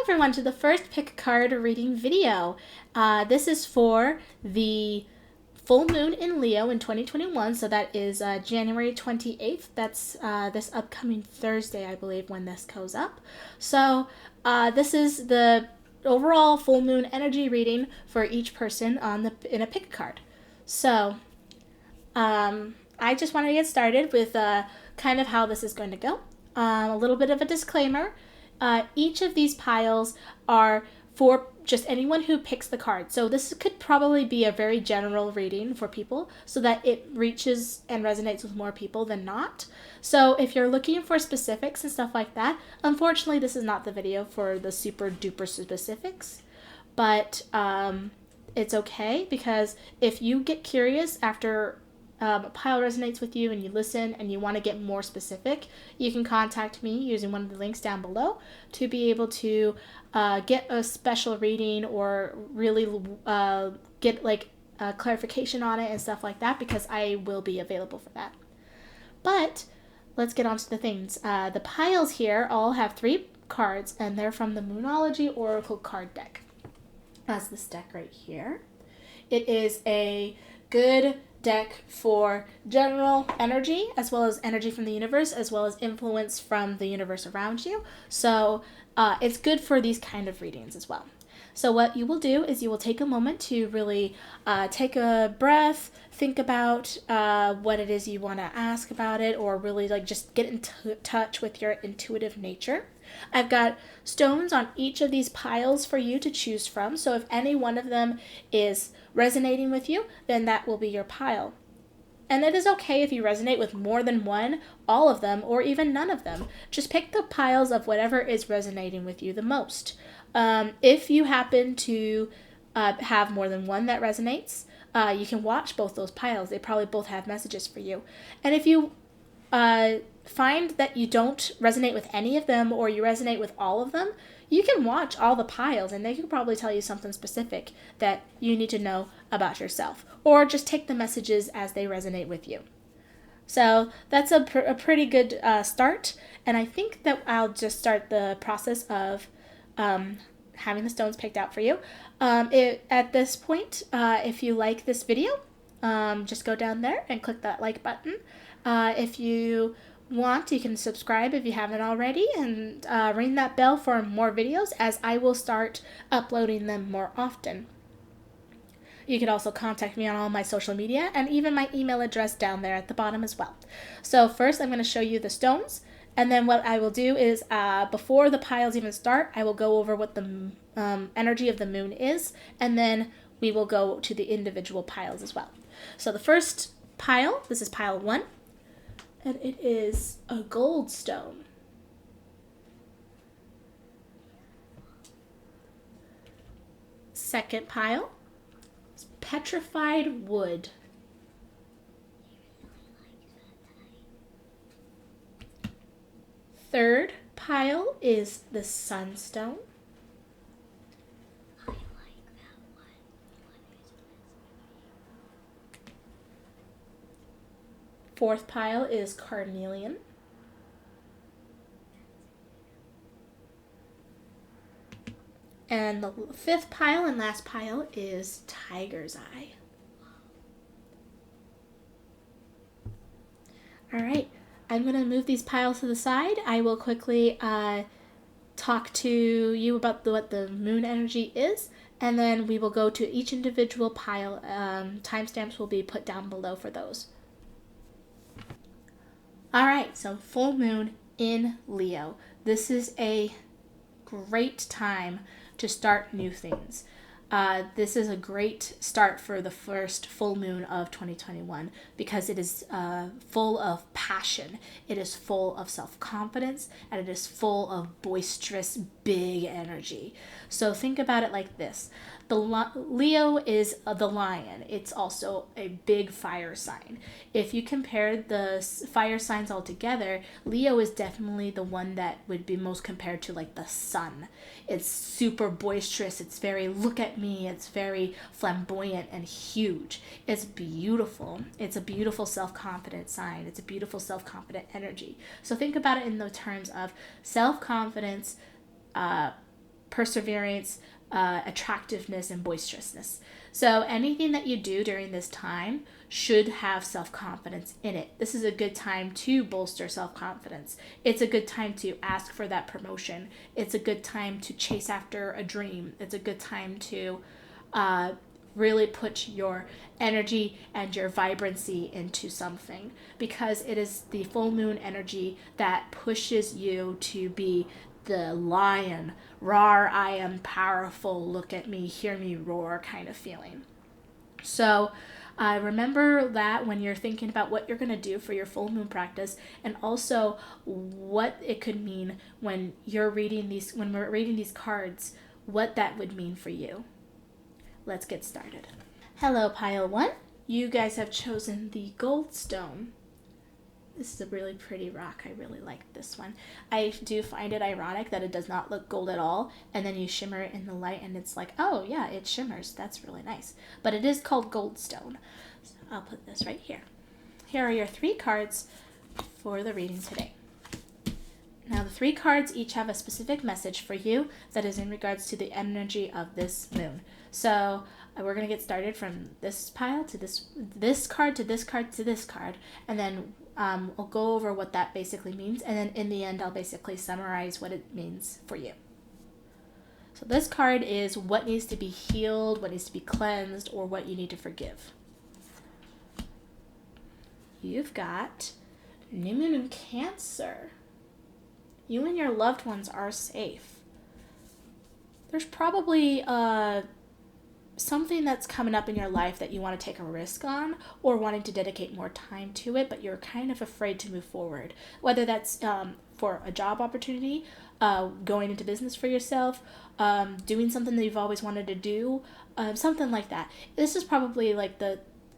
everyone to the first pick a card reading video. This is for the full moon in Leo in 2021, so that is January 28th. That's this upcoming Thursday, I believe, when this goes up. So this is the overall full moon energy reading for each person in a pick a card. So I just want to get started with kind of how this is going to go. A little bit of a disclaimer. Each of these piles are for just anyone who picks the card. So this could probably be a very general reading for people so that it reaches and resonates with more people than not. So if you're looking for specifics and stuff like that, unfortunately this is not the video for the super duper specifics. But it's okay, because if you get curious after a pile resonates with you and you listen and you want to get more specific, you can contact me using one of the links down below to be able to get a special reading or really get like clarification on it and stuff like that, because I will be available for that. But let's get on to the things. The piles here all have 3 cards, and they're from the Moonology Oracle card deck. That's this deck right here. It is a good deck for general energy, as well as energy from the universe, as well as influence from the universe around you. So it's good for these kind of readings as well. So what you will do is you will take a moment to really take a breath, think about what it is you want to ask about it, or really like just get in touch with your intuitive nature. I've got stones on each of these piles for you to choose from. So if any one of them is resonating with you, then that will be your pile. And it is okay if you resonate with more than one, all of them, or even none of them. Just pick the piles of whatever is resonating with you the most. If you happen to have more than one that resonates, you can watch both those piles. They probably both have messages for you. And if you find that you don't resonate with any of them, or you resonate with all of them, you can watch all the piles and they can probably tell you something specific that you need to know about yourself, or just take the messages as they resonate with you. So that's a pretty good start, and I think that I'll just start the process of having the stones picked out for you. At this point, if you like this video, just go down there and click that like button. If you want, you can subscribe if you haven't already, and ring that bell for more videos, as I will start uploading them more often. You can also contact me on all my social media and even my email address down there at the bottom as well. So first I'm going to show you the stones, and then what I will do is before the piles even start, I will go over what the energy of the moon is, and then we will go to the individual piles as well. So the first pile, this is pile 1. And it is a gold stone. Second pile is petrified wood. Third pile is the sunstone. Fourth pile is carnelian. And the 5th pile and last pile is tiger's eye. All right, I'm going to move these piles to the side. I will quickly talk to you about what the moon energy is, and then we will go to each individual pile. Timestamps will be put down below for those. All right, so full moon in Leo. This is a great time to start new things. This is a great start for the first full moon of 2021, because it is full of passion, it is full of self-confidence, and it is full of boisterous, big energy. So think about it like this. Leo is the lion. It's also a big fire sign. If you compare the fire signs all together, Leo is definitely the one that would be most compared to like the sun. It's super boisterous. It's very look at me. It's very flamboyant and huge. It's beautiful. It's a beautiful self-confident sign. It's a beautiful self-confident energy. So think about it in the terms of self-confidence, perseverance, attractiveness, and boisterousness. So anything that you do during this time should have self-confidence in it. This is a good time to bolster self-confidence. It's a good time to ask for that promotion. It's a good time to chase after a dream. It's a good time to really put your energy and your vibrancy into something, because it is the full moon energy that pushes you to be the lion, roar, I am powerful, look at me, hear me roar kind of feeling. So remember that when you're thinking about what you're going to do for your full moon practice, and also what it could mean when we're reading these cards, what that would mean for you. Let's get started. Hello, Pile 1. You guys have chosen the Goldstone. This is a really pretty rock. I really like this one. I do find it ironic that it does not look gold at all, and then you shimmer it in the light and it's like, oh yeah, it shimmers. That's really nice. But it is called Goldstone. So I'll put this right here. Here are your 3 cards for the reading today. Now the 3 cards each have a specific message for you that is in regards to the energy of this moon. So we're going to get started from this pile to this card to this card to this card, and then we'll go over what that basically means, and then in the end I'll basically summarize what it means for you. So this card is what needs to be healed, what needs to be cleansed, or what you need to forgive. You've got New Moon in Cancer. You and your loved ones are safe. There's probably something that's coming up in your life that you want to take a risk on, or wanting to dedicate more time to it, but you're kind of afraid to move forward. Whether that's for a job opportunity, going into business for yourself, doing something that you've always wanted to do, something like that. This is probably like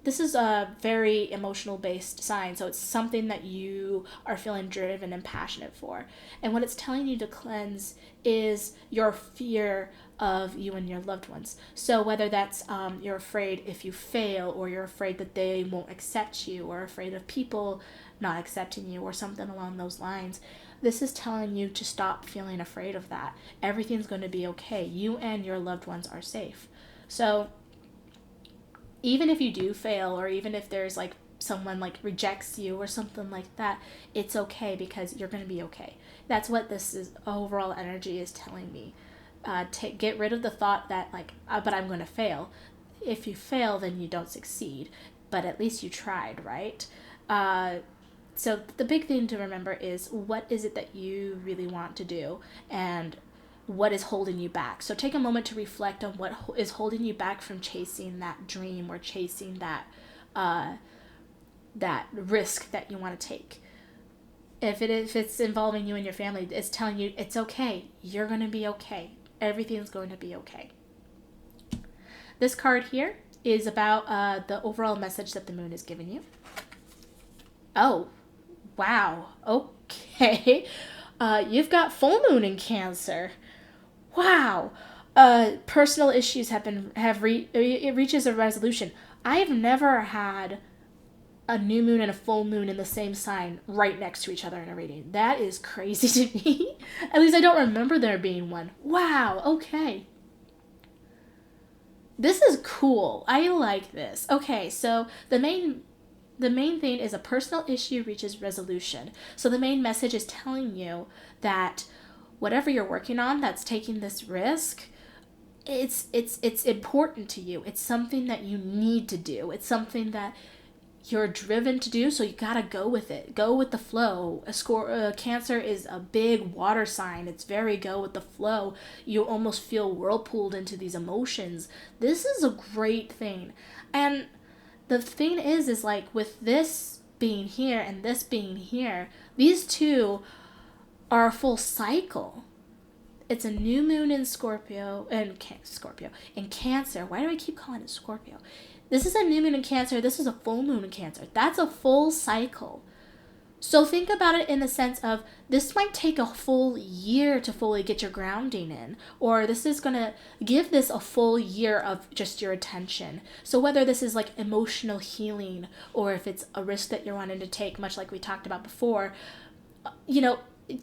this is a very emotional based sign, so it's something that you are feeling driven and passionate for. And what it's telling you to cleanse is your fear of you and your loved ones. So whether that's you're afraid if you fail, or you're afraid that they won't accept you, or afraid of people not accepting you, or something along those lines, this is telling you to stop feeling afraid of that. Everything's going to be okay. You and your loved ones are safe. So even if you do fail, or even if there's like someone like rejects you or something like that, it's okay, because you're going to be okay. That's what this is, overall energy is telling me. Get rid of the thought that like, but I'm going to fail. If you fail, then you don't succeed, but at least you tried, right? So the big thing to remember is, what is it that you really want to do, and what is holding you back. So take a moment to reflect on what is holding you back from chasing that dream, or chasing that that risk that you want to take. If it's involving you and your family, it's telling you it's okay. You're going to be okay. Everything's going to be okay. This card here is about the overall message that the moon is giving you. Oh, wow. Okay. You've got full moon in Cancer. Wow. Personal issues it reaches a resolution. I've never had a new moon and a full moon in the same sign right next to each other in a reading. That is crazy to me. At least I don't remember there being one. Wow, okay. This is cool. I like this. Okay, so the main thing is a personal issue reaches resolution. So the main message is telling you that whatever you're working on that's taking this risk, it's important to you. It's something that you need to do. It's something that you're driven to do, so you gotta go with it. Go with the flow. Cancer is a big water sign. It's very go with the flow. You almost feel whirlpooled into these emotions. This is a great thing. And the thing is like, with this being here and this being here, these two are a full cycle. It's a new moon in in Cancer. Why do I keep calling it Scorpio? This is a new moon in Cancer. This is a full moon in Cancer. That's a full cycle. So think about it in the sense of, this might take a full year to fully get your grounding in, or this is going to give this a full year of just your attention. So whether this is like emotional healing, or if it's a risk that you're wanting to take, much like we talked about before,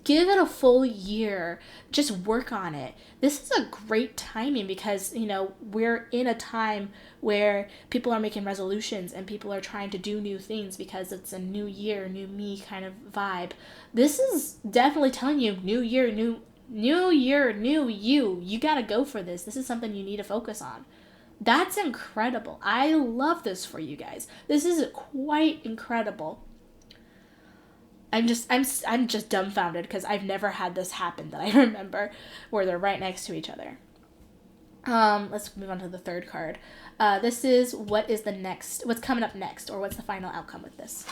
give it a full year. Just work on it. This is a great timing because, you know, we're in a time where people are making resolutions and people are trying to do new things because it's a new year, new me kind of vibe. This is definitely telling you new year, new you. You got to go for this. This is something you need to focus on. That's incredible. I love this for you guys. This is quite incredible. I'm just dumbfounded because I've never had this happen that I remember where they're right next to each other. Let's move on to the third card. This is what's coming up next, or what's the final outcome with this.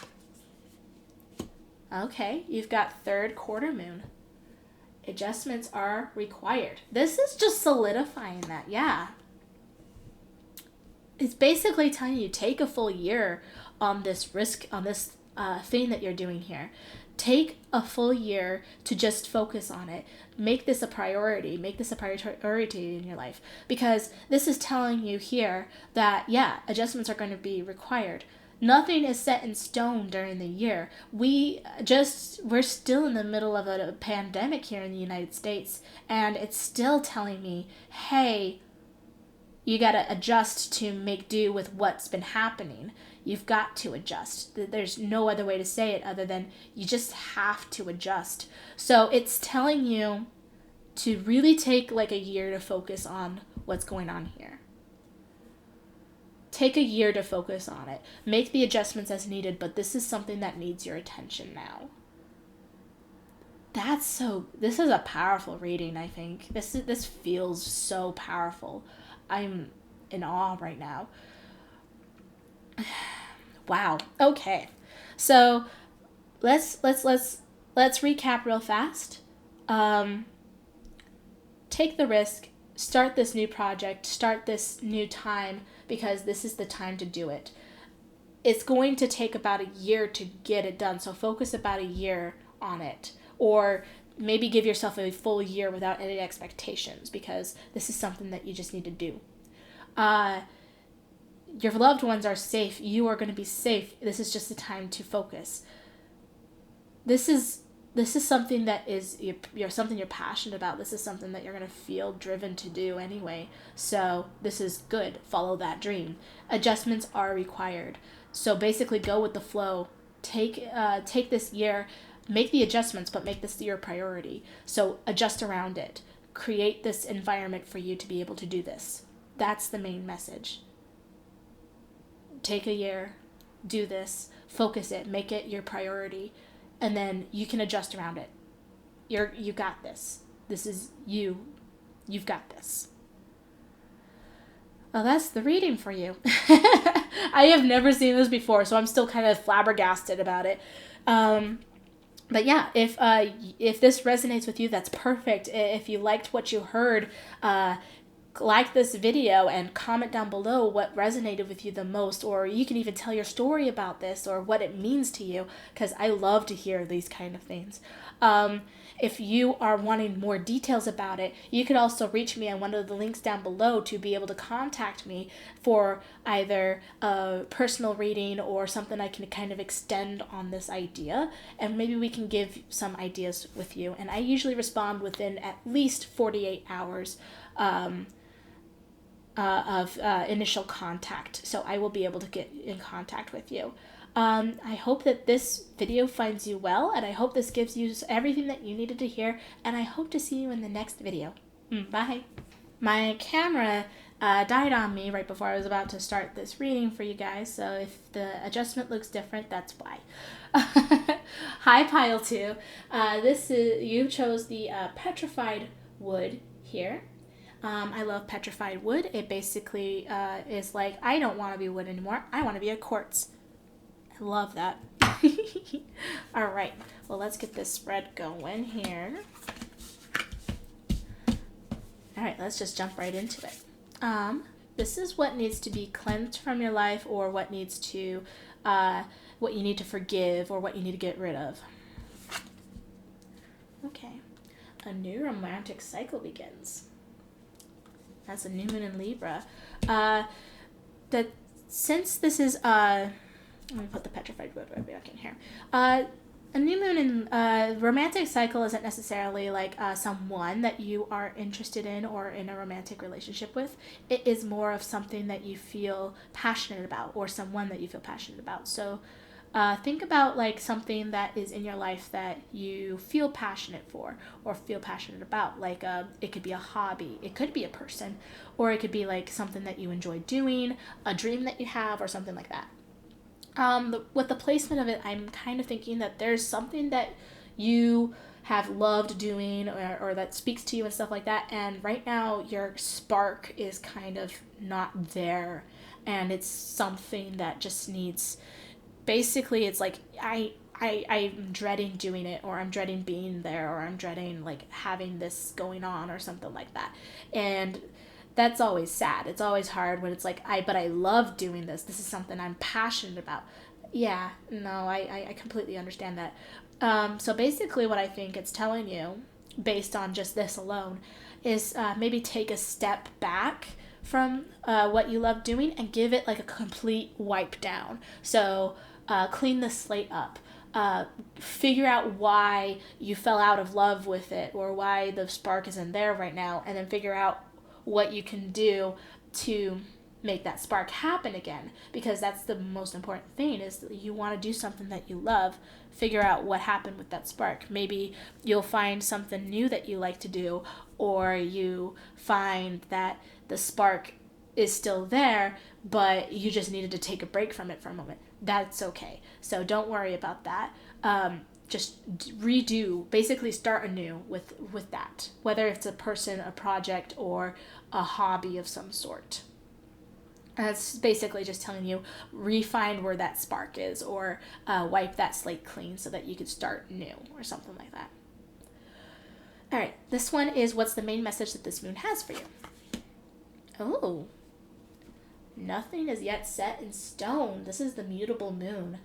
Okay, you've got third quarter moon. Adjustments are required. This is just solidifying that, yeah. It's basically telling you take a full year on this thing that you're doing here. Take a full year to just focus on it. Make this a priority. Make this a priority in your life. Because this is telling you here that, yeah, adjustments are going to be required. Nothing is set in stone during the year. We're still in the middle of a pandemic here in the United States. And it's still telling me, hey, you got to adjust to make do with what's been happening. You've got to adjust. There's no other way to say it other than you just have to adjust. So it's telling you to really take like a year to focus on what's going on here. Take a year to focus on it. Make the adjustments as needed, but this is something that needs your attention now. This is a powerful reading, I think. This feels so powerful. I'm in awe right now. Wow. Okay. So let's recap real fast. Take the risk, start this new project, start this new time, because this is the time to do it. It's going to take about a year to get it done. So focus about a year on it, or maybe give yourself a full year without any expectations, because this is something that you just need to do. Your loved ones are safe. You are going to be safe. This is just the time to focus. This is something that is something you're passionate about. This is something that you're going to feel driven to do anyway. So this is good. Follow that dream. Adjustments are required. So basically go with the flow. Take this year, make the adjustments, but make this your priority. So adjust around it. Create this environment for you to be able to do this. That's the main message. Take a year, do this, focus it, make it your priority, and then you can adjust around it. You got this. This is you. You've got this. Well, that's the reading for you. I have never seen this before, so I'm still kind of flabbergasted about it. But yeah, if this resonates with you, that's perfect. If you liked what you heard, like this video and comment down below what resonated with you the most, or you can even tell your story about this or what it means to you, because I love to hear these kind of things. If you are wanting more details about it, you could also reach me on one of the links down below to be able to contact me for either a personal reading or something I can kind of extend on this idea, and maybe we can give some ideas with you. And I usually respond within at least 48 hours of initial contact, so I will be able to get in contact with you. I hope that this video finds you well, and I hope this gives you everything that you needed to hear, and I hope to see you in the next video. Bye. My camera died on me right before I was about to start this reading for you guys, so if the adjustment looks different, that's why. Hi, Pile 2. You chose the petrified wood here. I love petrified wood. It basically is like, I don't want to be wood anymore. I want to be a quartz. I love that. All right. Well, let's get this spread going here. All right. Let's just jump right into it. This is what needs to be cleansed from your life, or what you need to forgive, or what you need to get rid of. Okay. A new romantic cycle begins. That's a new moon in Libra. Since this is let me put the petrified wood right back in here. A new moon in romantic cycle isn't necessarily like someone that you are interested in or in a romantic relationship with. It is more of something that you feel passionate about or someone that you feel passionate about. So think about like something that is in your life that you feel passionate for or feel passionate about. Like it could be a hobby, it could be a person, or it could be like something that you enjoy doing, a dream that you have, or something like that. With the placement of it, I'm kind of thinking that there's something that you have loved doing or that speaks to you and stuff like that. And right now, your spark is kind of not there. And it's something that just needs, basically, it's like, I'm dreading doing it, or I'm dreading being there, or I'm dreading like having this going on or something like that. And that's always sad. It's always hard when it's like, but I love doing this. This is something I'm passionate about. Yeah, no, I completely understand that. So basically, what I think it's telling you, based on just this alone, is maybe take a step back from what you love doing and give it like a complete wipe down. So clean the slate up. Figure out why you fell out of love with it or why the spark isn't there right now, and then figure out what you can do to make that spark happen again, because that's the most important thing. Is you want to do something that you love, figure out what happened with that spark. Maybe you'll find something new that you like to do, or you find that the spark is still there but you just needed to take a break from it for a moment. That's okay, so don't worry about that. Just redo, basically start anew with that, whether it's a person, a project, or a hobby of some sort. That's basically just telling you, refine where that spark is, or wipe that slate clean so that you could start new or something like that. All right, this one is, what's the main message that this moon has for you? Oh, nothing is yet set in stone. This is the mutable moon.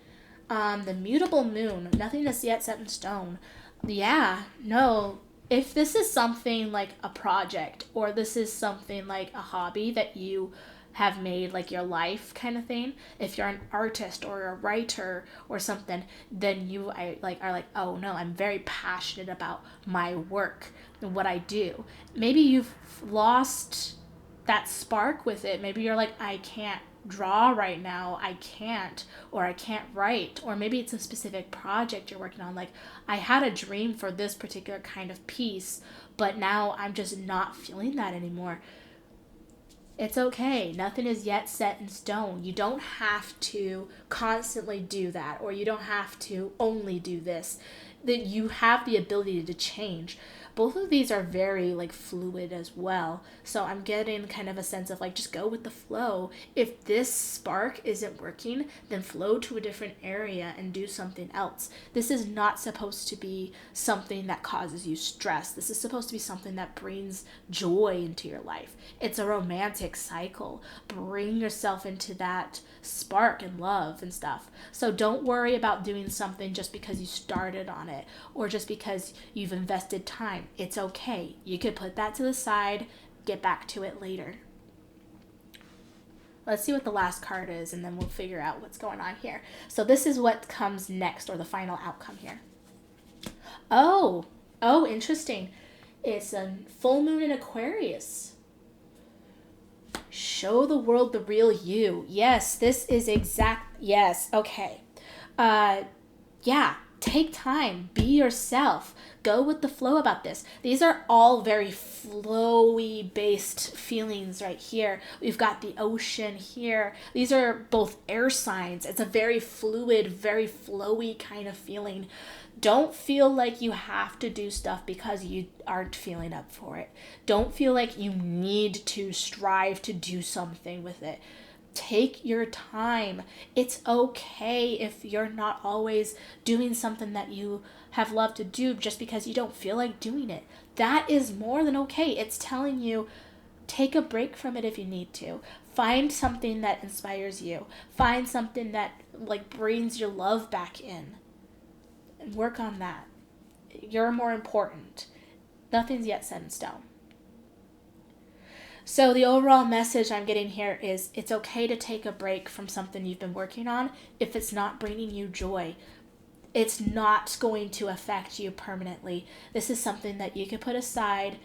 The mutable moon, nothing is yet set in stone. Yeah, no. If this is something like a project, or this is something like a hobby that you have made like your life kind of thing, if you're an artist or a writer or something, then are like, oh no, I'm very passionate about my work and what I do. Maybe you've lost that spark with it. Maybe you're like, I can't draw right now, I can't, or I can't write. Or maybe it's a specific project you're working on, like, I had a dream for this particular kind of piece, but now I'm just not feeling that anymore. It's okay. Nothing is yet set in stone. You don't have to constantly do that, or you don't have to only do this. That you have the ability to change. Both of these are very like fluid as well. So I'm getting kind of a sense of like, just go with the flow. If this spark isn't working, then flow to a different area and do something else. This is not supposed to be something that causes you stress. This is supposed to be something that brings joy into your life. It's a romantic cycle. Bring yourself into that spark and love and stuff. So don't worry about doing something just because you started on it, or just because you've invested time. It's okay. You could put that to the side, get back to it later. Let's see what the last card is, and then we'll figure out what's going on here. So this is what comes next, or the final outcome here. Oh, interesting. It's a full moon in Aquarius. Show the world the real you. Yes, this is yes, okay. Yeah, take time, be yourself, go with the flow about this. These are all very flowy based feelings right here. We've got the ocean here. These are both air signs. It's a very fluid, very flowy kind of feeling. Don't feel like you have to do stuff because you aren't feeling up for it. Don't feel like you need to strive to do something with it. Take your time. It's okay if you're not always doing something that you have loved to do just because you don't feel like doing it. That is more than okay. It's telling you, take a break from it if you need to. Find something that inspires you. Find something that like brings your love back in. And work on that. You're more important. Nothing's yet set in stone. So the overall message I'm getting here is, it's okay to take a break from something you've been working on if it's not bringing you joy. it's not going to affect you permanently. This is something that you could put aside,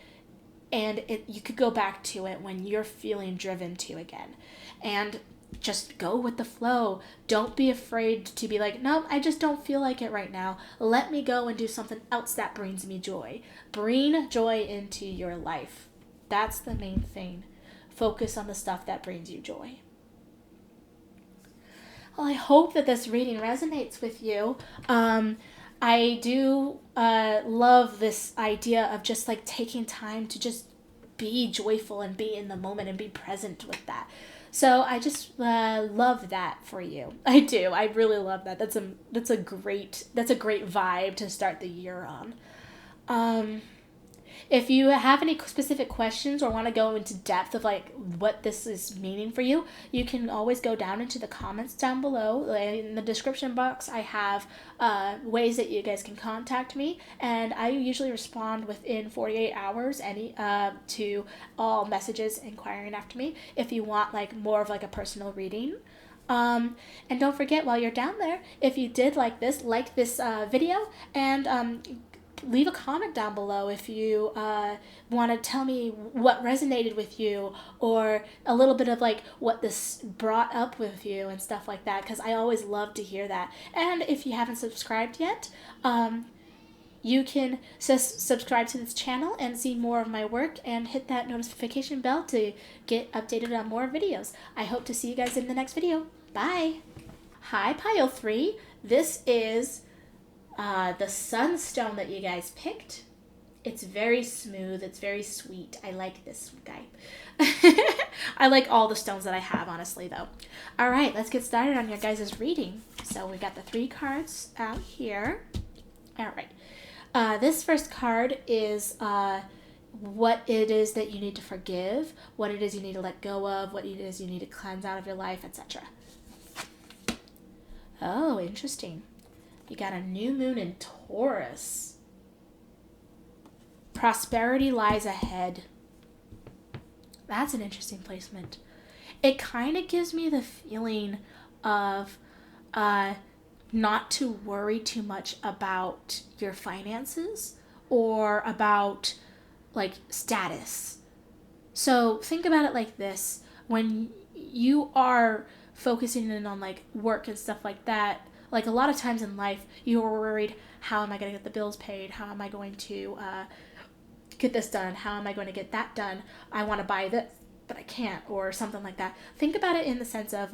and you could go back to it when you're feeling driven to again. And just go with the flow. Don't be afraid to be like, no, I just don't feel like it right now. Let me go and do something else that brings me joy. Bring joy into your life. That's the main thing. Focus on the stuff that brings you joy. Well, I hope that this reading resonates with you. I do love this idea of just like taking time to just be joyful and be in the moment and be present with that. So I just love that for you. I do. I really love that. That's a great vibe to start the year on. If you have any specific questions or want to go into depth of like what this is meaning for you, you can always go down into the comments down below. In the description box, I have ways that you guys can contact me, and I usually respond within 48 hours to all messages inquiring after me if you want like more of like a personal reading. And don't forget, while you're down there, if you did like this video, and leave a comment down below if you want to tell me what resonated with you, or a little bit of like what this brought up with you and stuff like that, because I always love to hear that. And if you haven't subscribed yet, you can subscribe to this channel and see more of my work, and hit that notification bell to get updated on more videos. I hope to see you guys in the next video. Bye! Hi, Pile 3. This is the sunstone that you guys picked. It's very smooth. It's very sweet. I like this guy. I like all the stones that I have, honestly, though. All right, let's get started on your guys' reading. So we got the 3 cards out here. All right. This first card is what it is that you need to forgive, what it is you need to let go of, what it is you need to cleanse out of your life, etc. Oh, interesting. You got a new moon in Taurus. Prosperity lies ahead. That's an interesting placement. It kind of gives me the feeling of not to worry too much about your finances or about like status. So think about it like this. When you are focusing in on like work and stuff like that, like a lot of times in life, you are worried, how am I going to get the bills paid? How am I going to get this done? How am I going to get that done? I want to buy this, but I can't, or something like that. Think about it in the sense of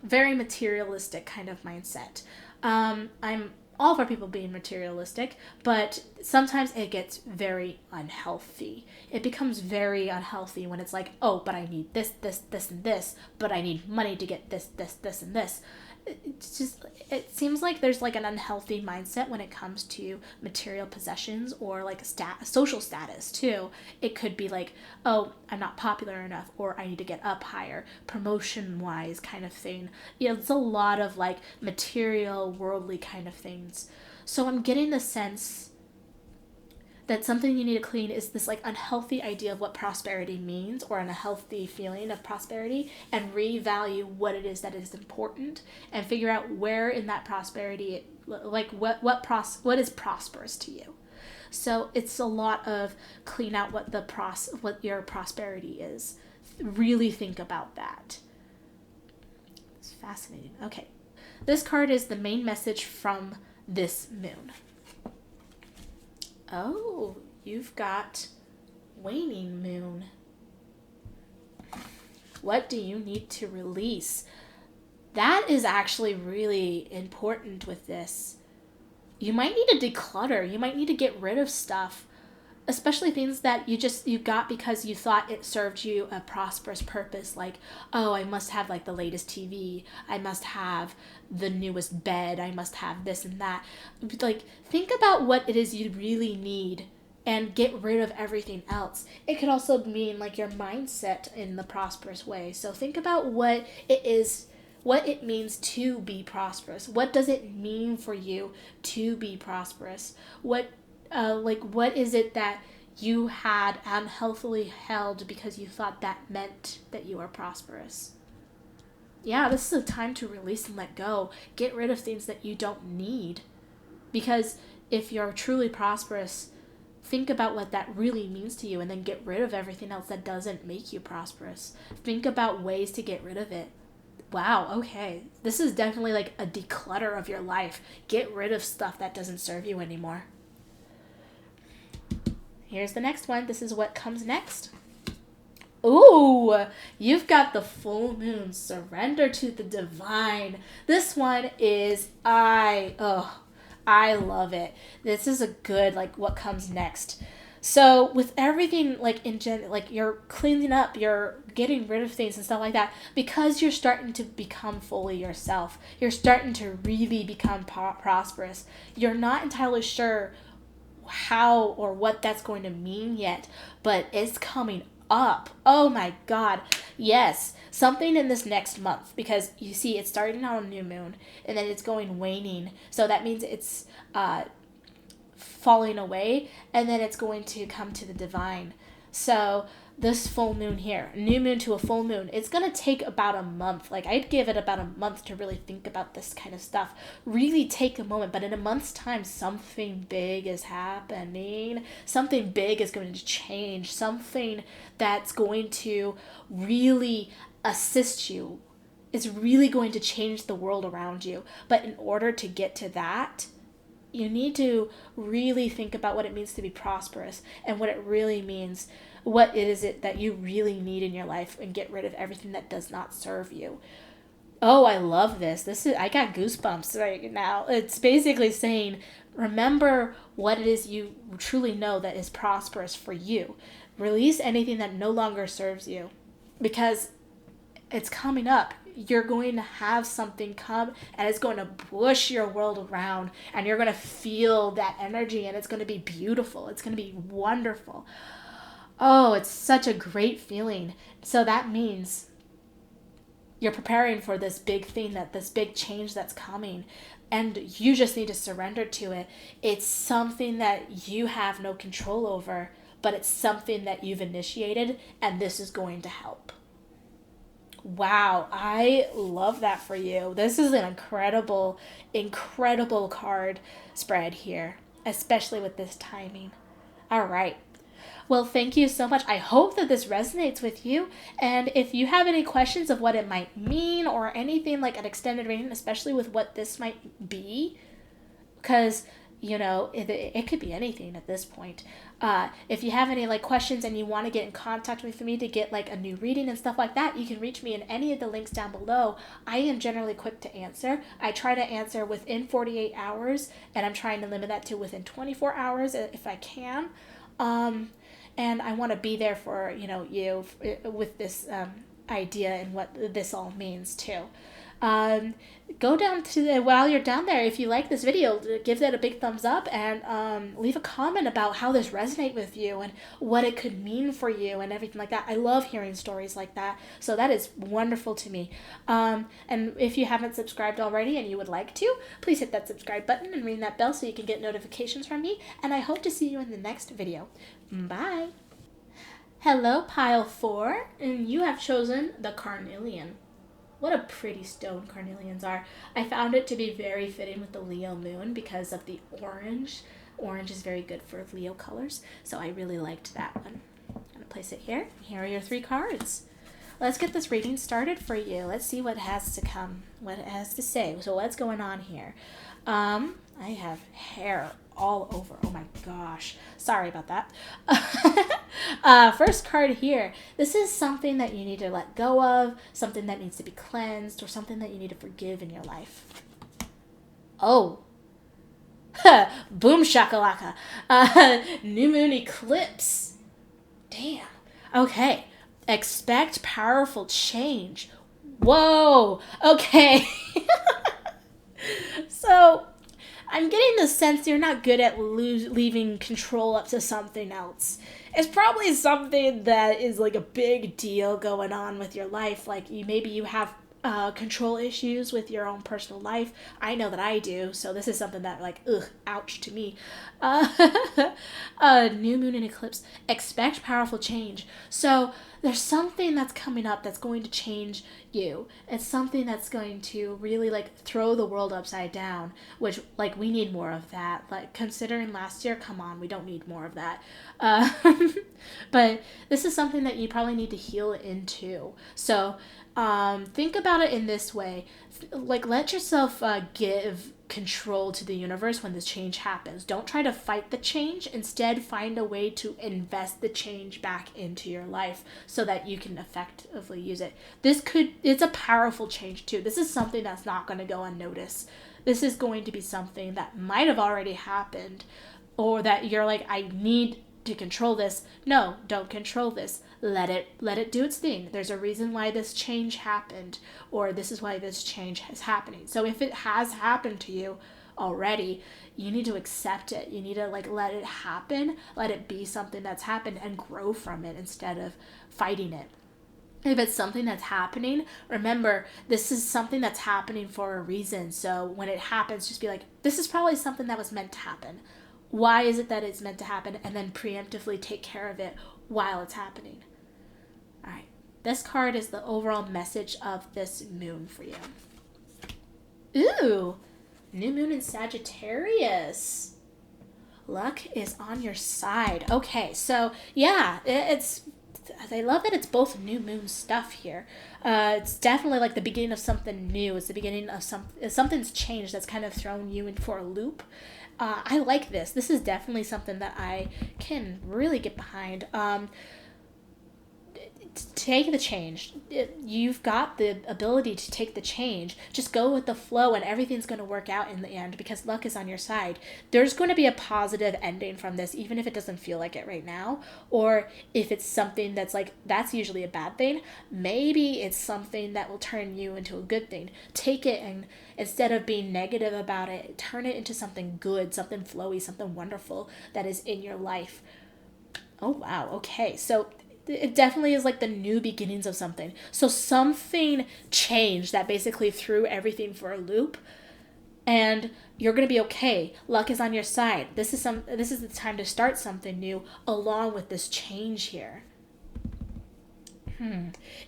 very materialistic kind of mindset. I'm all for people being materialistic, but sometimes it gets very unhealthy. It becomes very unhealthy when it's like, oh, but I need this, this, this, and this, but I need money to get this, this, this, and this. It seems like there's like an unhealthy mindset when it comes to material possessions, or like social status too. It could be like, oh, I'm not popular enough, or I need to get up higher, promotion wise kind of thing. Yeah, it's a lot of like material, worldly kind of things. So I'm getting the sense that something you need to clean is this like unhealthy idea of what prosperity means, or an unhealthy feeling of prosperity, and revalue what it is that is important, and figure out where in that prosperity, like what is prosperous to you. So it's a lot of clean out what your prosperity is. Really think about that. It's fascinating. Okay. This card is the main message from this moon. Oh, you've got waning moon. What do you need to release? That is actually really important with this. You might need to declutter. You might need to get rid of stuff, especially things that you got because you thought it served you a prosperous purpose. Like, oh, I must have like the latest TV. I must have the newest bed. I must have this and that. Like, think about what it is you really need and get rid of everything else. It could also mean like your mindset in the prosperous way. So think about what it means to be prosperous. What does it mean for you to be prosperous? What is it that you had unhealthily held because you thought that meant that you are prosperous? yeah, this is a time to release and let go. Get rid of things that you don't need. Because if you're truly prosperous, think about what that really means to you and then get rid of everything else that doesn't make you prosperous. Think about ways to get rid of it. Wow, okay. This is definitely like a declutter of your life. Get rid of stuff that doesn't serve you anymore. Here's the next one. This is what comes next. Ooh, you've got the full moon. Surrender to the divine. This one is I love it. This is a good like what comes next. So with everything like like you're cleaning up, you're getting rid of things and stuff like that because you're starting to become fully yourself. You're starting to really become prosperous. You're not entirely sure how or what that's going to mean yet, but it's coming up. Oh my God. Yes. Something in this next month, because you see it's starting out on new moon and then it's going waning. So that means it's falling away and then it's going to come to the divine. So this full moon here, new moon to a full moon, it's going to take about a month. Like I'd give it about a month to really think about this kind of stuff. Really take a moment, but in a month's time, something big is happening. Something big is going to change. Something that's going to really assist you. It's really going to change the world around you. But in order to get to that, you need to really think about what it means to be prosperous and what it really means. What is it that you really need in your life, and get rid of everything that does not serve you. Oh, I love this. I got goosebumps right now. It's basically saying, remember what it is you truly know that is prosperous for you. Release anything that no longer serves you, because it's coming up. You're going to have something come and it's going to push your world around, and you're going to feel that energy, and it's going to be beautiful. It's going to be wonderful. Oh, it's such a great feeling. So that means you're preparing for this big thing, this big change that's coming, and you just need to surrender to it. It's something that you have no control over, but it's something that you've initiated, and this is going to help. Wow, I love that for you. This is an incredible, incredible card spread here, especially with this timing. All right. Well, thank you so much. I hope that this resonates with you. And if you have any questions of what it might mean or anything like an extended reading, especially with what this might be, because, you know, it could be anything at this point. If you have any like questions and you want to get in contact with me to get like a new reading and stuff like that, you can reach me in any of the links down below. I am generally quick to answer. I try to answer within 48 hours, and I'm trying to limit that to within 24 hours if I can. And I want to be there for, you with this idea and what this all means too. Go down to while you're down there, if you like this video, give that a big thumbs up, and leave a comment about how this resonates with you and what it could mean for you and everything like that. I love hearing stories like that, so that is wonderful to me. And if you haven't subscribed already and you would like to, please hit that subscribe button and ring that bell so you can get notifications from me, and I hope to see you in the next video. Bye! Hello, Pile 4, and you have chosen the Carnelian. What a pretty stone carnelians are. I found it to be very fitting with the Leo moon because of the orange. Orange is very good for Leo colors, so I really liked that one. I'm going to place it here. Here are your 3 cards. Let's get this reading started for you. Let's see what has to come, what it has to say. So what's going on here? I have hair all over. Oh my gosh. Sorry about that. First card here. This is something that you need to let go of, something that needs to be cleansed, or something that you need to forgive in your life. Oh. Boom shakalaka. New moon eclipse. Damn. Okay. Expect powerful change. Whoa. Okay. So I'm getting the sense you're not good at leaving control up to something else. It's probably something that is like a big deal going on with your life. Like maybe you have control issues with your own personal life. I know that I do. So this is something that like, ouch to me. New moon and eclipse. Expect powerful change. So there's something that's coming up that's going to change you. It's something that's going to really like throw the world upside down, which like we need more of that. Like considering last year, come on, we don't need more of that. Uh, but this is something that you probably need to heal into. So think about it in this way. Like let yourself give control to the universe when this change happens. Don't try to fight the change. Instead, find a way to invest the change back into your life so that you can effectively use it. It's a powerful change too. This is something that's not going to go unnoticed. This is going to be something that might have already happened, or that you're like, I need to control this. No, don't control this. Let it do its thing. There's a reason why this change happened, or this is why this change is happening. So if it has happened to you already, you need to accept it. You need to like let it happen, let it be something that's happened, and grow from it instead of fighting it. If it's something that's happening, remember, this is something that's happening for a reason. So when it happens, just be like, this is probably something that was meant to happen. Why is it that it's meant to happen? And then preemptively take care of it while it's happening. All right. This card is the overall message of this moon for you. Ooh, new moon in Sagittarius. Luck is on your side. Okay, so yeah, I love that it's both new moon stuff here. It's definitely like the beginning of something new. It's the beginning of something's changed that's kind of thrown you in for a loop. I like this. This is definitely something that I can really get behind. Take the change. You've got the ability to take the change. Just go with the flow and everything's going to work out in the end because luck is on your side. There's going to be a positive ending from this, even if it doesn't feel like it right now. Or if it's something that's like, that's usually a bad thing. Maybe it's something that will turn you into a good thing. Take it and instead of being negative about it, turn it into something good, something flowy, something wonderful that is in your life. Oh, wow. Okay. So it definitely is like the new beginnings of something. So something changed that basically threw everything for a loop, and you're going to be okay. Luck is on your side. This is the time to start something new along with this change here.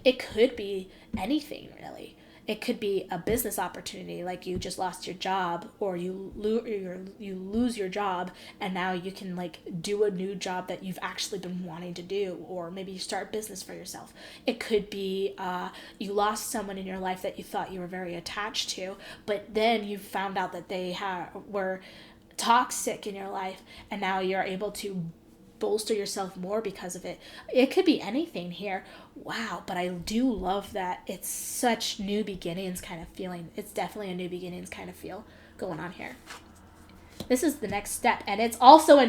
It could be anything really. It could be a business opportunity, like you just lost your job, or you lose your job, and now you can like do a new job that you've actually been wanting to do, or maybe you start a business for yourself. It could be you lost someone in your life that you thought you were very attached to, but then you found out that they were toxic in your life, and now you're able to bolster yourself more because of it. It could be anything here. Wow, but I do love that it's such new beginnings kind of feeling. It's definitely a new beginnings kind of feel going on here. This is the next step, and it's also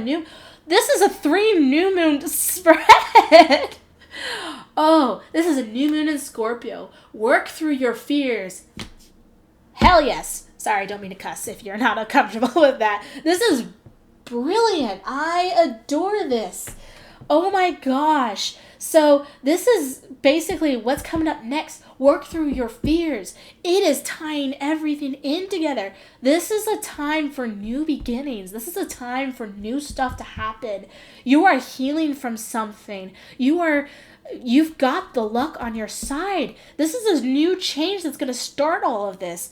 this is a 3 new moon spread. Oh, this is a new moon in Scorpio. Work through your fears. Hell yes. Sorry, don't mean to cuss if you're not uncomfortable with that. This is brilliant. I adore this. Oh my gosh. So this is basically what's coming up next. Work through your fears. It is tying everything in together. This is a time for new beginnings. This is a time for new stuff to happen. You are healing from something. You've got the luck on your side. This is a new change that's going to start all of this.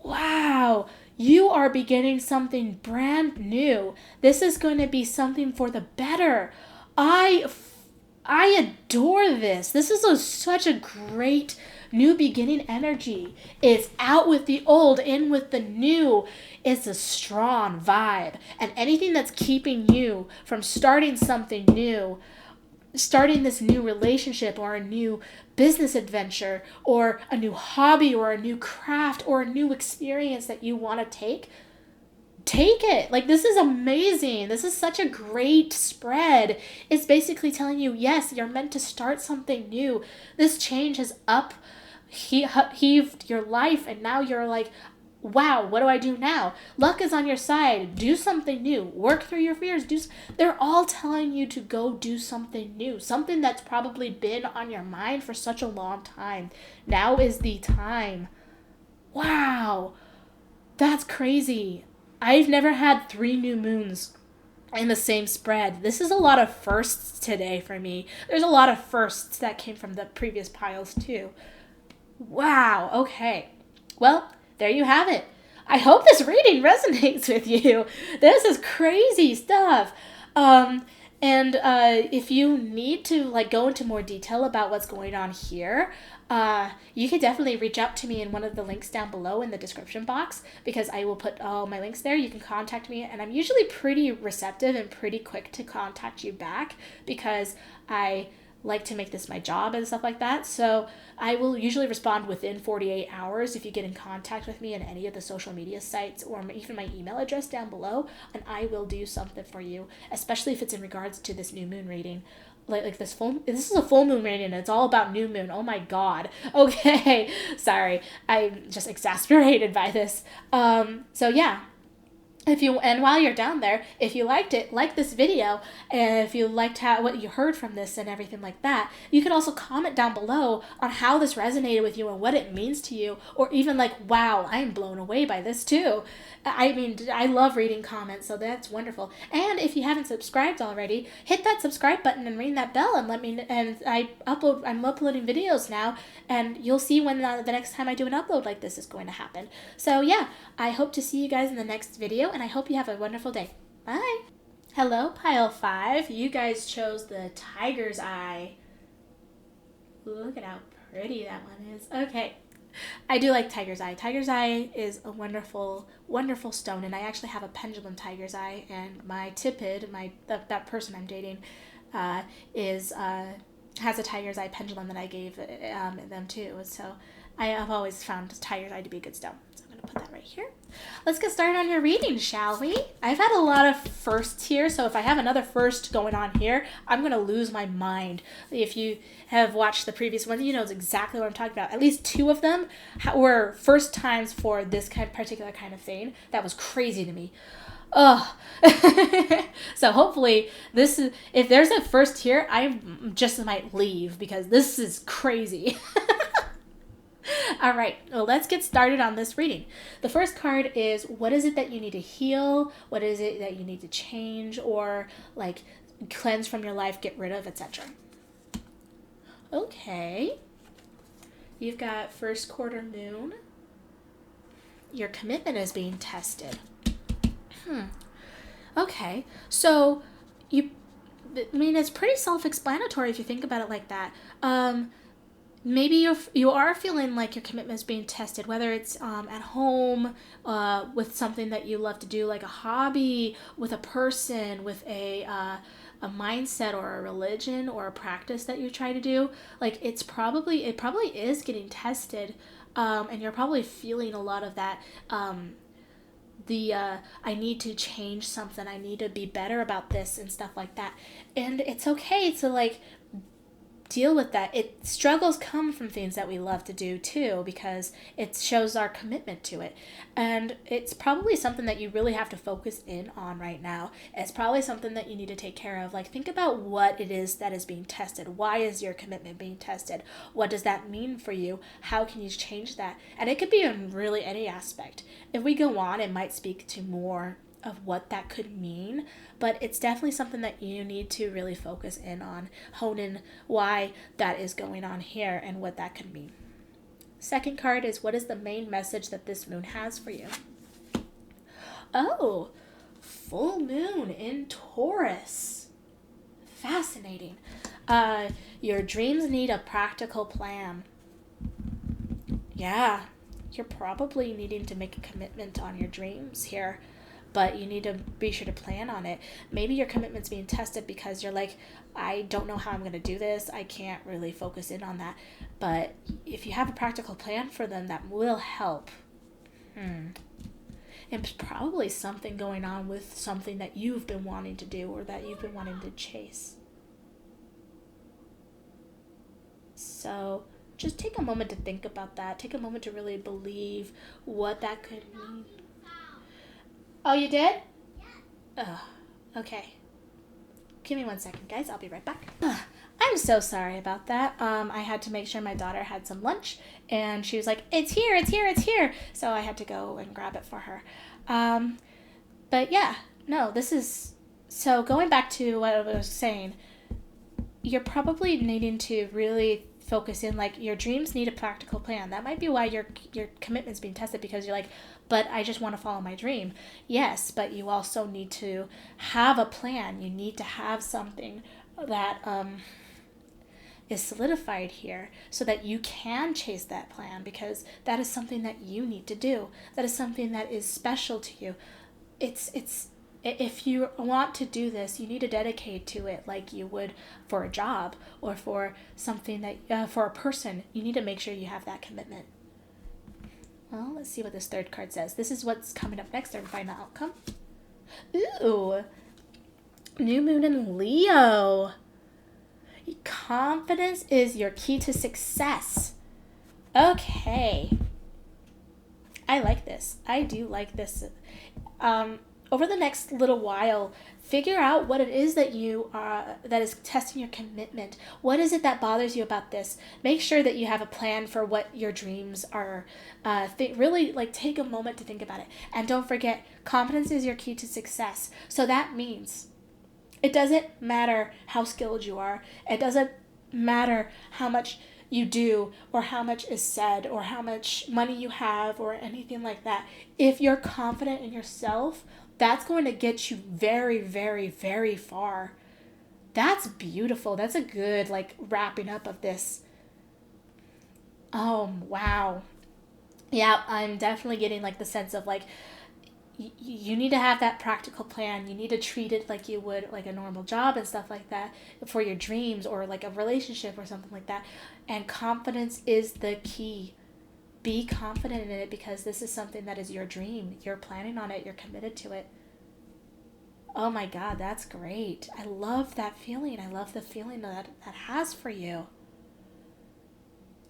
Wow. You are beginning something brand new. This is going to be something for the better. I adore this. This is such a great new beginning energy. It's out with the old, in with the new. It's a strong vibe. And anything that's keeping you from starting something new, starting this new relationship or a new business adventure or a new hobby or a new craft or a new experience that you want to take it. Like, this is amazing. This is such a great spread. It's basically telling you, yes, you're meant to start something new. This change has heaved your life, and now you're like, wow, what do I do now? Luck is on your side. Do something new. Work through your fears. They're all telling you to go do something new. Something that's probably been on your mind for such a long time. Now is the time. Wow. That's crazy. I've never had 3 new moons in the same spread. This is a lot of firsts today for me. There's a lot of firsts that came from the previous piles too. Wow, okay. Well, there you have it. I hope this reading resonates with you. This is crazy stuff. And if you need to like go into more detail about what's going on here, you can definitely reach out to me in one of the links down below in the description box, because I will put all my links there. You can contact me, and I'm usually pretty receptive and pretty quick to contact you back, because I like to make this my job and stuff like that. So I will usually respond within 48 hours if you get in contact with me in any of the social media sites, or even my email address down below, and I will do something for you, especially if it's in regards to this new moon reading. Like this is a full moon reading, and it's all about new moon. Oh my god. Okay. Sorry. I'm just exasperated by this. So yeah. And while you're down there, if you liked it, like this video, and if you liked what you heard from this and everything like that, you can also comment down below on how this resonated with you and what it means to you, or even like, wow, I'm blown away by this too. I mean, I love reading comments, so that's wonderful. And if you haven't subscribed already, hit that subscribe button and ring that bell and let me. And I'm uploading videos now, and you'll see when the next time I do an upload like this is going to happen. So yeah, I hope to see you guys in the next video, and I hope you have a wonderful day. Bye. Hello, pile 5. You guys chose the tiger's eye. Look at how pretty that one is. Okay. I do like tiger's eye. Tiger's eye is a wonderful, wonderful stone, and I actually have a pendulum tiger's eye, and my Tipid, that person I'm dating, has a tiger's eye pendulum that I gave them too. So I have always found tiger's eye to be a good stone. So I'm going to put that right here. Let's get started on your reading, shall we? I've had a lot of firsts here, so if I have another first going on here, I'm going to lose my mind. If you have watched the previous one, you know exactly what I'm talking about. At least 2 of them were first times for this particular kind of thing. That was crazy to me. Ugh. So hopefully if there's a first here, I just might leave, because this is crazy. All right, well, let's get started on this reading. The first card is, what is it that you need to heal? What is it that you need to change or like cleanse from your life, get rid of, etc.? Okay. You've got first quarter moon. Your commitment is being tested. Okay, so it's pretty self-explanatory if you think about it like that. Maybe you are feeling like your commitment is being tested, whether it's at home, with something that you love to do, like a hobby, with a person, with a mindset or a religion or a practice that you try to do. Like it probably is getting tested, and you're probably feeling a lot of that. I need to change something, I need to be better about this and stuff like that. And it's okay to like deal with that. Struggles come from things that we love to do too, because it shows our commitment to it. And it's probably something that you really have to focus in on right now. It's probably something that you need to take care of. Like, think about what it is that is being tested. Why is your commitment being tested? What does that mean for you? How can you change that? And it could be in really any aspect. If we go on, it might speak to more of what that could mean, but it's definitely something that you need to really focus in on, hone in why that is going on here and what that could mean. Second card is, what is the main message that this moon has for you? Oh, full moon in Taurus. Fascinating. Your dreams need a practical plan. Yeah, you're probably needing to make a commitment on your dreams here, but you need to be sure to plan on it. Maybe your commitment's being tested because you're like, I don't know how I'm going to do this. I can't really focus in on that. But if you have a practical plan for them, that will help. And there's probably something going on with something that you've been wanting to do or that you've been wanting to chase. So just take a moment to think about that. Take a moment to really believe what that could mean. Oh, you did? Yeah. Oh, okay. Give me 1 second, guys. I'll be right back. I'm so sorry about that. I had to make sure my daughter had some lunch, and she was like, it's here, it's here, it's here. So I had to go and grab it for her. But yeah, no, this is So going back to what I was saying, you're probably needing to really focus in, like, your dreams need a practical plan. That might be why your commitment's being tested, because you're like, but I just want to follow my dream. Yes, but you also need to have a plan. You need to have something that is solidified here so that you can chase that plan, because that is something that you need to do. That is something that is special to you. It's if you want to do this, you need to dedicate to it like you would for a job or for something that for a person. You need to make sure you have that commitment. Well, let's see what this third card says. This is what's coming up next. Our final outcome. Ooh, new moon in Leo. Confidence is your key to success. Okay. I like this. I do like this. Over the next little while, figure out what it is that that is testing your commitment. What is it that bothers you about this? Make sure that you have a plan for what your dreams are. Really, like, take a moment to think about it. And don't forget, confidence is your key to success. So that means it doesn't matter how skilled you are. It doesn't matter how much you do or how much is said or how much money you have or anything like that. If you're confident in yourself, that's going to get you very, very, very far. That's beautiful. That's a good, like, wrapping up of this. Oh, wow. Yeah, I'm definitely getting, like, the sense of, like, you need to have that practical plan. You need to treat it like you would like a normal job and stuff like that for your dreams, or like a relationship or something like that. And confidence is the key. Be confident in it, because this is something that is your dream. You're planning on it. You're committed to it. Oh my God, that's great. I love that feeling. I love the feeling that has for you.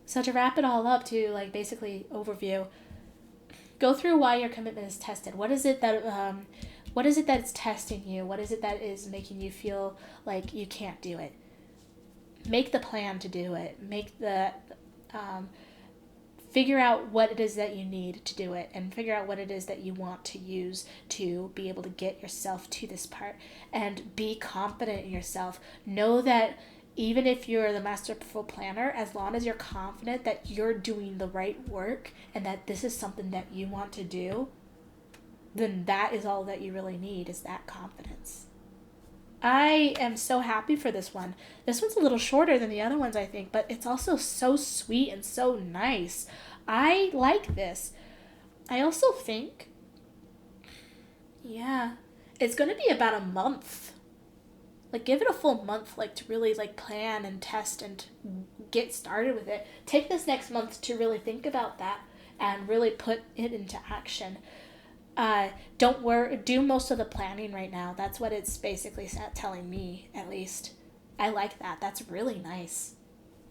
So to wrap it all up, to like basically overview, go through why your commitment is tested. What is it that's testing you? What is it that is making you feel like you can't do it? Make the plan to do it. Figure out what it is that you need to do it, and figure out what it is that you want to use to be able to get yourself to this part, and be confident in yourself. Know that even if you're the masterful planner, as long as you're confident that you're doing the right work and that this is something that you want to do, then that is all that you really need, is that confidence. I am so happy for this one. This one's a little shorter than the other ones, I think, but it's also so sweet and so nice. I like this. I also think, yeah, it's going to be about a month. Like, give it a full month, like, to really, like, plan and test and get started with it. Take this next month to really think about that and really put it into action. Don't worry, do most of the planning right now. That's what it's basically telling me, at least. I like that. That's really nice.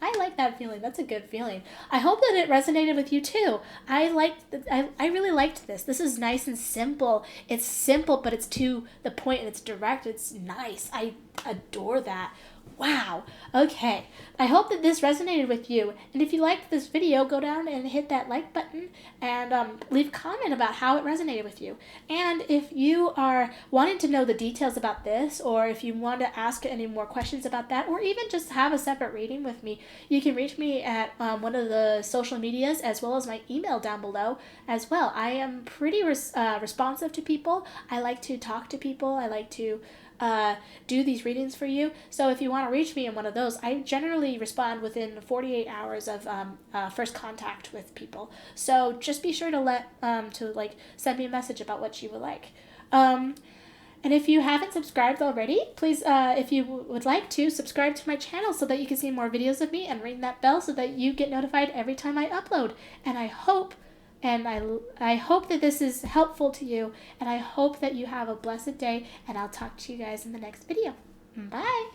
I like that feeling. That's a good feeling. I hope that it resonated with you too. I really liked this. This is nice and simple. It's simple, but it's to the point and it's direct. It's nice. I adore that. Wow. Okay. I hope that this resonated with you. And if you liked this video, go down and hit that like button and leave a comment about how it resonated with you. And if you are wanting to know the details about this, or if you want to ask any more questions about that, or even just have a separate reading with me, you can reach me at one of the social medias, as well as my email down below as well. I am pretty responsive to people. I like to talk to people. I like to do these readings for you. So if you want to reach me in one of those, I generally respond within 48 hours of first contact with people. So just be sure to send me a message about what you would like. And if you haven't subscribed already, please, if you would like to, subscribe to my channel so that you can see more videos of me, and ring that bell so that you get notified every time I upload. And I hope that this is helpful to you, and I hope that you have a blessed day, and I'll talk to you guys in the next video. Bye!